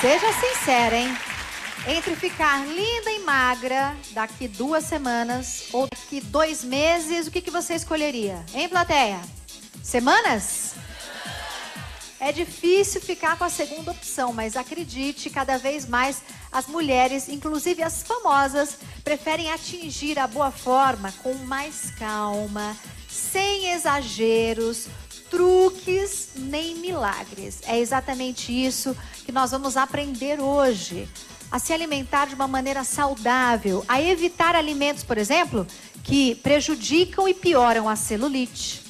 Seja sincera, hein? Entre ficar linda e magra daqui 2 semanas ou daqui 2 meses, o que você escolheria? Hein, plateia? Semanas? É difícil ficar com a segunda opção, mas acredite, cada vez mais as mulheres, inclusive as famosas, preferem atingir a boa forma com mais calma, sem exageros, truques nem milagres. É exatamente isso que nós vamos aprender hoje. A se alimentar de uma maneira saudável, a evitar alimentos, por exemplo, que prejudicam e pioram a celulite,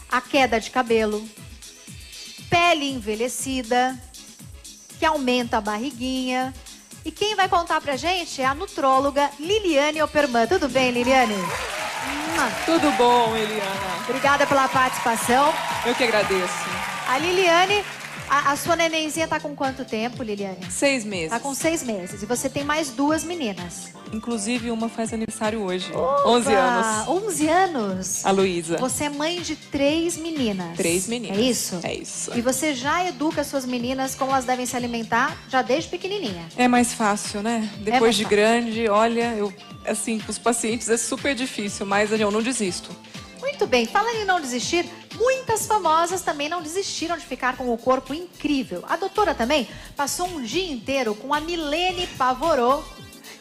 a queda de cabelo, pele envelhecida, que aumenta a barriguinha. E quem vai contar pra gente é a nutróloga Liliane Oppermann. Tudo bem, Liliane? Tudo bom, Eliana. Obrigada pela participação. Eu que agradeço. A Liliane, a sua nenenzinha tá com quanto tempo, Liliane? 6 meses. Tá com 6 meses. E você tem mais 2 meninas. Inclusive, uma faz aniversário hoje. Opa, 11 anos. 11 anos? A Luísa. Você é mãe de 3 meninas. 3 meninas. É isso? É isso. E você já educa suas meninas como elas devem se alimentar, já desde pequenininha. É mais fácil, né? Depois de fácil. grande, olha, assim, com os pacientes é super difícil, mas eu não desisto. Muito bem, falando em não desistir, muitas famosas também não desistiram de ficar com o corpo incrível. A doutora também passou um dia inteiro com a Milene Pavorô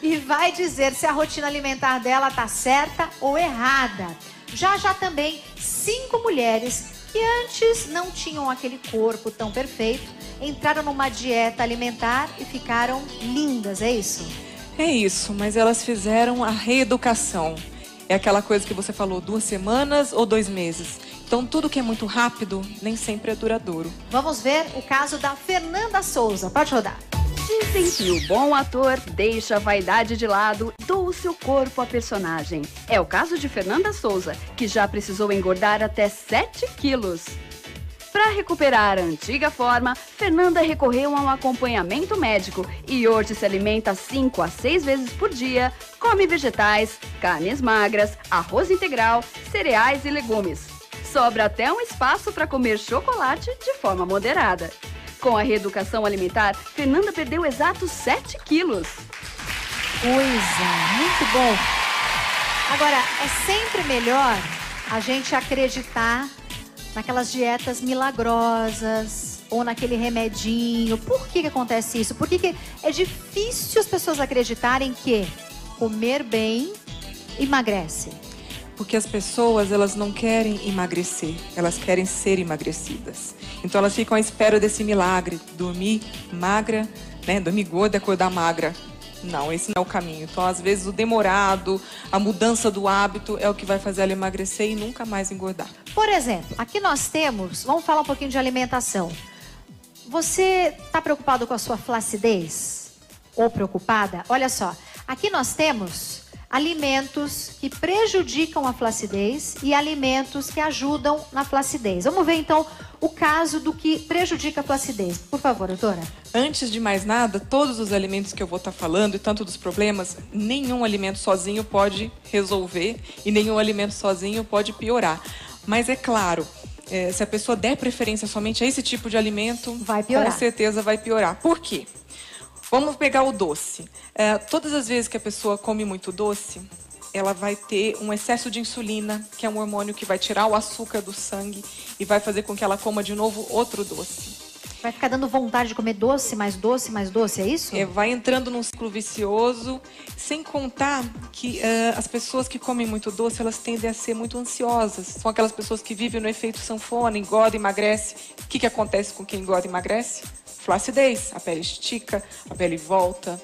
e vai dizer se a rotina alimentar dela tá certa ou errada. Já também 5 mulheres que antes não tinham aquele corpo tão perfeito, entraram numa dieta alimentar e ficaram lindas, é isso? É isso, mas elas fizeram a reeducação. É aquela coisa que você falou, 2 semanas ou 2 meses. Então, tudo que é muito rápido, nem sempre é duradouro. Vamos ver o caso da Fernanda Souza. Pode rodar. Dizem que o bom ator deixa a vaidade de lado, doa o seu corpo à personagem. É o caso de Fernanda Souza, que já precisou engordar até 7 quilos. Para recuperar a antiga forma, Fernanda recorreu a um acompanhamento médico e hoje se alimenta 5 a 6 vezes por dia, come vegetais, carnes magras, arroz integral, cereais e legumes. Sobra até um espaço para comer chocolate de forma moderada. Com a reeducação alimentar, Fernanda perdeu exatos 7 quilos. Muito bom. Agora, é sempre melhor a gente acreditar naquelas dietas milagrosas ou naquele remedinho. Por que acontece isso? Por que é difícil as pessoas acreditarem que comer bem emagrece? Porque as pessoas, elas não querem emagrecer, elas querem ser emagrecidas. Então elas ficam à espera desse milagre, dormir magra, né? Dormir gorda, acordar magra. Não, esse não é o caminho. Então, às vezes, o demorado, a mudança do hábito é o que vai fazer ela emagrecer e nunca mais engordar. Por exemplo, aqui nós temos, vamos falar um pouquinho de alimentação. Você está preocupado com a sua flacidez? Ou preocupada? Olha só, aqui nós temos alimentos que prejudicam a flacidez e alimentos que ajudam na flacidez. Vamos ver então o caso do que prejudica a flacidez. Por favor, doutora. Antes de mais nada, todos os alimentos que eu vou estar falando e tanto dos problemas, nenhum alimento sozinho pode resolver e nenhum alimento sozinho pode piorar. Mas é claro, se a pessoa der preferência somente a esse tipo de alimento, vai piorar. Com certeza vai piorar. Por quê? Vamos pegar o doce. Todas as vezes que a pessoa come muito doce, ela vai ter um excesso de insulina, que é um hormônio que vai tirar o açúcar do sangue e vai fazer com que ela coma de novo outro doce. Vai ficar dando vontade de comer doce, mais doce, mais doce, é isso? Vai entrando num ciclo vicioso, sem contar que as pessoas que comem muito doce, elas tendem a ser muito ansiosas. São aquelas pessoas que vivem no efeito sanfona, engorda, emagrece. O que acontece com quem engorda e emagrece? Flacidez, a pele estica, a pele volta.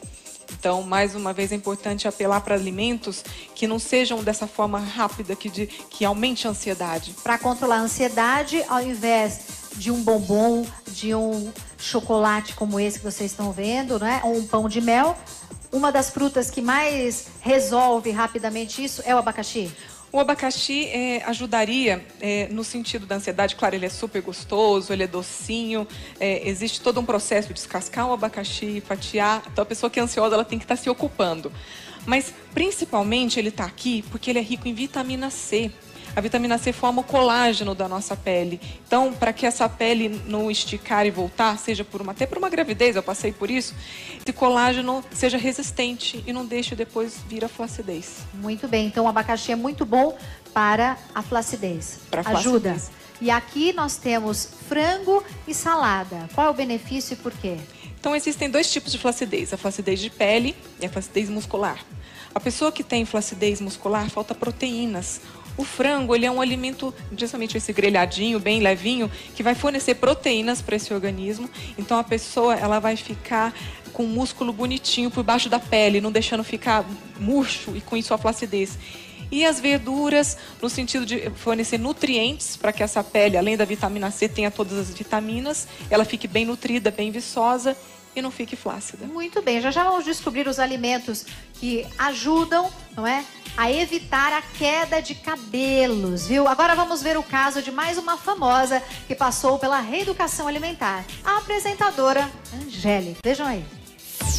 Então, mais uma vez, é importante apelar para alimentos que não sejam dessa forma rápida, que aumente a ansiedade. Para controlar a ansiedade, ao invés de um bombom, de um chocolate como esse que vocês estão vendo, né? Ou um pão de mel, uma das frutas que mais resolve rapidamente isso é o abacaxi? O abacaxi ajudaria no sentido da ansiedade. Claro, ele é super gostoso, ele é docinho. Existe todo um processo de descascar o abacaxi, fatiar. Então, a pessoa que é ansiosa, ela tem que estar se ocupando. Mas, principalmente, ele está aqui porque ele é rico em vitamina C. A vitamina C forma o colágeno da nossa pele. Então, para que essa pele não esticar e voltar, seja até por uma gravidez, eu passei por isso, esse colágeno seja resistente e não deixe depois vir a flacidez. Muito bem, então o abacaxi é muito bom para a flacidez. Ajuda. E aqui nós temos frango e salada. Qual é o benefício e por quê? Então, existem dois tipos de flacidez, a flacidez de pele e a flacidez muscular. A pessoa que tem flacidez muscular, falta proteínas. O frango, ele é um alimento, justamente esse grelhadinho, bem levinho, que vai fornecer proteínas para esse organismo. Então, a pessoa, ela vai ficar com um músculo bonitinho por baixo da pele, não deixando ficar murcho e com isso a flacidez. E as verduras, no sentido de fornecer nutrientes para que essa pele, além da vitamina C, tenha todas as vitaminas, ela fique bem nutrida, bem viçosa e não fique flácida. Muito bem, já vamos descobrir os alimentos que ajudam, não é, a evitar a queda de cabelos, viu? Agora vamos ver o caso de mais uma famosa que passou pela reeducação alimentar, a apresentadora Angélica. Vejam aí.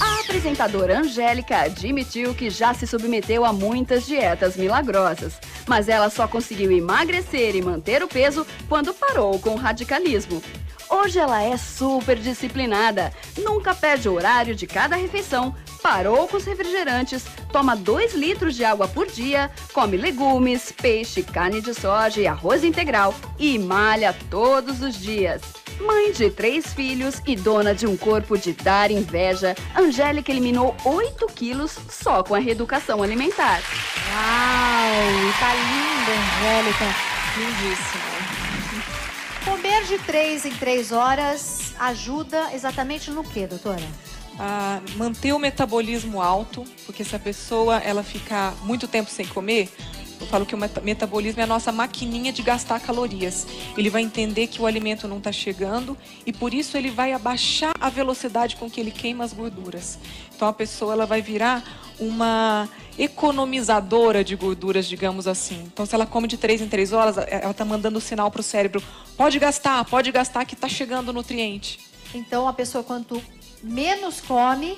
A apresentadora Angélica admitiu que já se submeteu a muitas dietas milagrosas, mas ela só conseguiu emagrecer e manter o peso quando parou com o radicalismo. Hoje ela é super disciplinada, nunca perde o horário de cada refeição, parou com os refrigerantes, toma 2 litros de água por dia, come legumes, peixe, carne de soja e arroz integral e malha todos os dias. Mãe de 3 filhos e dona de um corpo de dar inveja, Angélica eliminou 8 quilos só com a reeducação alimentar. Uau, tá linda, Angélica. Lindíssimo. Comer de 3 em 3 horas ajuda exatamente no quê, doutora? A manter o metabolismo alto, porque se a pessoa ela ficar muito tempo sem comer, eu falo que o metabolismo é a nossa maquininha de gastar calorias. Ele vai entender que o alimento não está chegando e por isso ele vai abaixar a velocidade com que ele queima as gorduras. Então a pessoa ela vai virar uma economizadora de gorduras, digamos assim. Então se ela come de 3 em 3 horas, ela está mandando o sinal para o cérebro, pode gastar que está chegando o nutriente. Então a pessoa quanto menos come,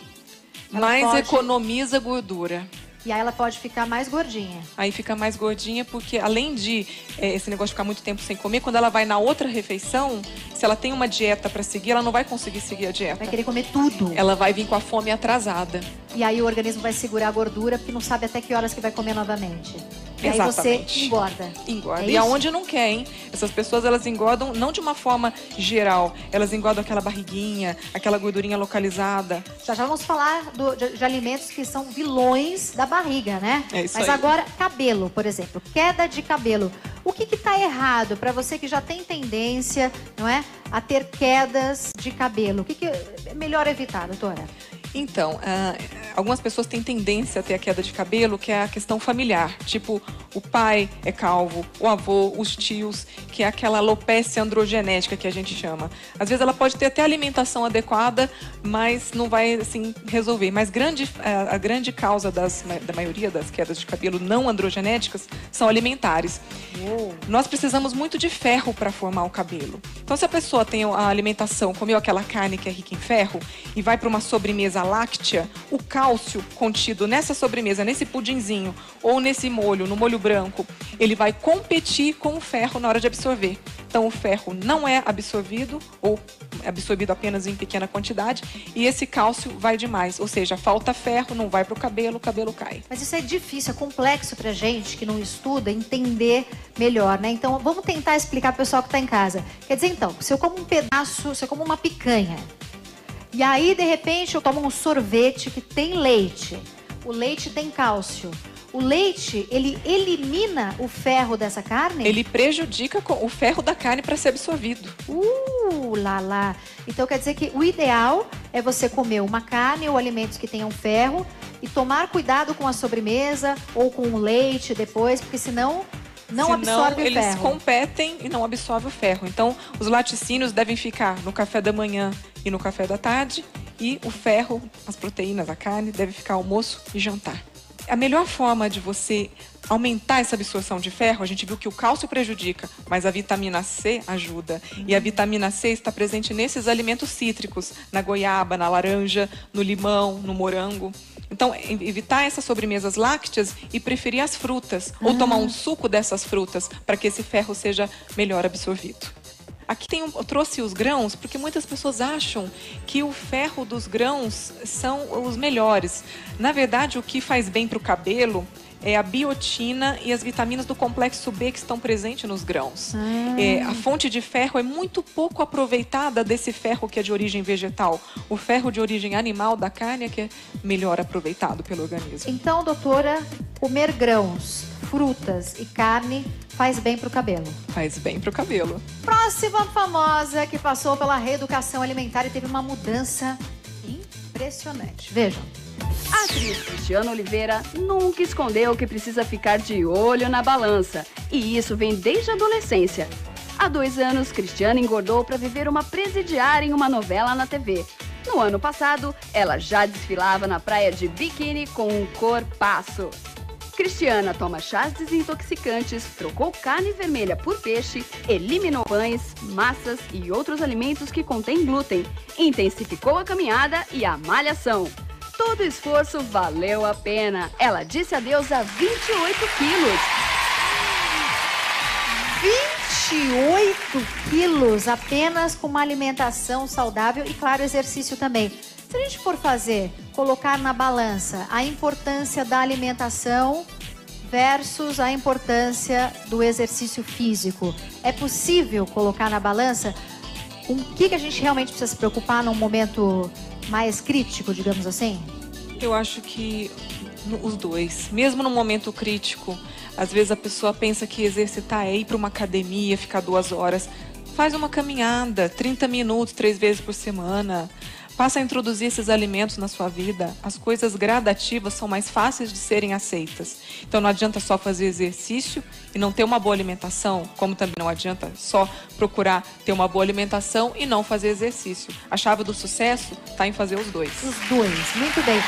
mais economiza gordura. E aí ela pode ficar mais gordinha. Aí fica mais gordinha porque, além de esse negócio de ficar muito tempo sem comer, quando ela vai na outra refeição, se ela tem uma dieta para seguir, ela não vai conseguir seguir a dieta. Vai querer comer tudo. Ela vai vir com a fome atrasada. E aí o organismo vai segurar a gordura porque não sabe até que horas que vai comer novamente. E exatamente. Aí você engorda. Engorda. É e aonde não quer, hein? Essas pessoas, elas engordam não de uma forma geral. Elas engordam aquela barriguinha, aquela gordurinha localizada. Já vamos falar de alimentos que são vilões da barriga, né? É isso Mas aí. agora, cabelo, por exemplo. Queda de cabelo. O que está errado para você que já tem tendência, não é, a ter quedas de cabelo? O que é melhor evitar, doutora? Então, algumas pessoas têm tendência a ter a queda de cabelo, que é a questão familiar. Tipo, o pai é calvo, o avô, os tios, que é aquela alopecia androgenética que a gente chama. Às vezes ela pode ter até alimentação adequada, mas não vai, assim, resolver. Mas a grande causa da maioria das quedas de cabelo não androgenéticas são alimentares. Nós precisamos muito de ferro para formar o cabelo. Então, se a pessoa tem a alimentação, comeu aquela carne que é rica em ferro e vai para uma sobremesa láctea, o cálcio contido nessa sobremesa, nesse pudinzinho ou nesse molho, no molho branco, ele vai competir com o ferro na hora de absorver. Então o ferro não é absorvido ou é absorvido apenas em pequena quantidade e esse cálcio vai demais, ou seja, falta ferro, não vai para o cabelo cai. Mas isso é difícil, é complexo pra gente que não estuda entender melhor, né? Então vamos tentar explicar pro pessoal que tá em casa. Quer dizer, então, se eu como um pedaço, se eu como uma picanha, e aí, de repente, eu tomo um sorvete que tem leite. O leite tem cálcio. O leite, ele elimina o ferro dessa carne? Ele prejudica o ferro da carne para ser absorvido. Lá. Então, quer dizer que o ideal é você comer uma carne ou alimentos que tenham ferro e tomar cuidado com a sobremesa ou com o leite depois, porque senão absorve o ferro. Eles competem e não absorvem o ferro. Então, os laticínios devem ficar no café da manhã e no café da tarde. E o ferro, as proteínas, a carne, deve ficar almoço e jantar. A melhor forma de você aumentar essa absorção de ferro, a gente viu que o cálcio prejudica, mas a vitamina C ajuda. E a vitamina C está presente nesses alimentos cítricos, na goiaba, na laranja, no limão, no morango. Então, evitar essas sobremesas lácteas e preferir as frutas, ou tomar um suco dessas frutas, para que esse ferro seja melhor absorvido. Aqui eu trouxe os grãos, porque muitas pessoas acham que o ferro dos grãos são os melhores. Na verdade, o que faz bem para o cabelo é a biotina e as vitaminas do complexo B que estão presentes nos grãos. A fonte de ferro é muito pouco aproveitada desse ferro que é de origem vegetal. O ferro de origem animal da carne é que é melhor aproveitado pelo organismo. Então, doutora, comer grãos, frutas e carne faz bem para o cabelo. Faz bem para o cabelo. Próxima famosa que passou pela reeducação alimentar e teve uma mudança impressionante. Vejam. A atriz Cristiana Oliveira nunca escondeu que precisa ficar de olho na balança. E isso vem desde a adolescência. Há 2 anos, Cristiana engordou para viver uma presidiária em uma novela na TV. No ano passado, ela já desfilava na praia de biquíni com um corpaço. Cristiana toma chás desintoxicantes, trocou carne vermelha por peixe, eliminou pães, massas e outros alimentos que contêm glúten, intensificou a caminhada e a malhação. Todo o esforço valeu a pena. Ela disse adeus a 28 quilos. 28 quilos apenas com uma alimentação saudável e, claro, exercício também. Se a gente for colocar na balança a importância da alimentação versus a importância do exercício físico, é possível colocar na balança com o que a gente realmente precisa se preocupar num momento mais crítico, digamos assim? Eu acho que os dois. Mesmo no momento crítico, às vezes a pessoa pensa que exercitar é ir para uma academia, ficar 2 horas. Faz uma caminhada, 30 minutos, 3 vezes por semana. Passa a introduzir esses alimentos na sua vida. As coisas gradativas são mais fáceis de serem aceitas. Então não adianta só fazer exercício e não ter uma boa alimentação, como também não adianta só procurar ter uma boa alimentação e não fazer exercício. A chave do sucesso está em fazer os dois. Os dois, muito bem.